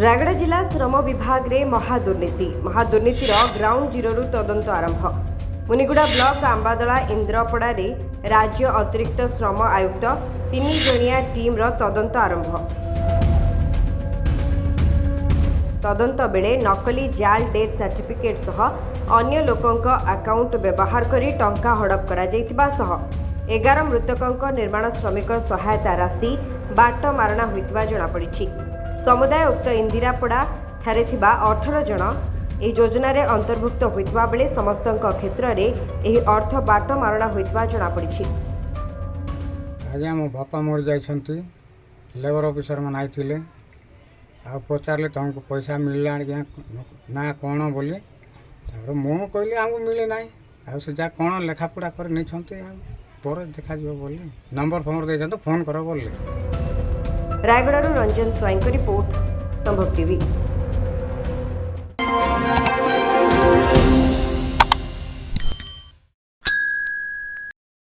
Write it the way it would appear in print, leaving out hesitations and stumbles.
रायगड़ा जिला श्रम विभाग रे महादुर्नीतिर ग्राउंड जीरो तदंत आरंभ। मुनिगुड़ा ब्लॉक आंबादला इंद्रपड़ा रे राज्य अतिरिक्त श्रम आयुक्त 3 जणिया टीम रो तदंत आरंभ। तदंत बेले नकली जाल डेथ सर्टिफिकेट सह अन्य लोकंक अकाउंट व्यवहार करी टंका हड़प करा जैतिबा सह 11 मृतकंक निर्माण श्रमिक सहायता राशि बाट मारणा होइतिबा जणा पड़िछि। समुदाय उक्त इंदिरापड़ा ठारे थिबा 18 जन एही योजना रे अंतर्भुक्त होइतिबा बेले समस्तंक क्षेत्र रे एही अर्थ बाट मारणा होइतिबा जणा पड़िछि। आज्ञा मो बापा मर जाइछंती लेबर ऑफिसर मन आइथिले आ पचारले तुमको पैसा मिलला ना कौन बोली मु कहली हमको मिले ना आ से जा कौन लेखापड़ा कर नहीं छंती पर देखा जो बोली नंबर फोन दे तो फोन करो बोली। रायगड़ा रंजन स्वाईं रिपोर्ट संभव टीवी।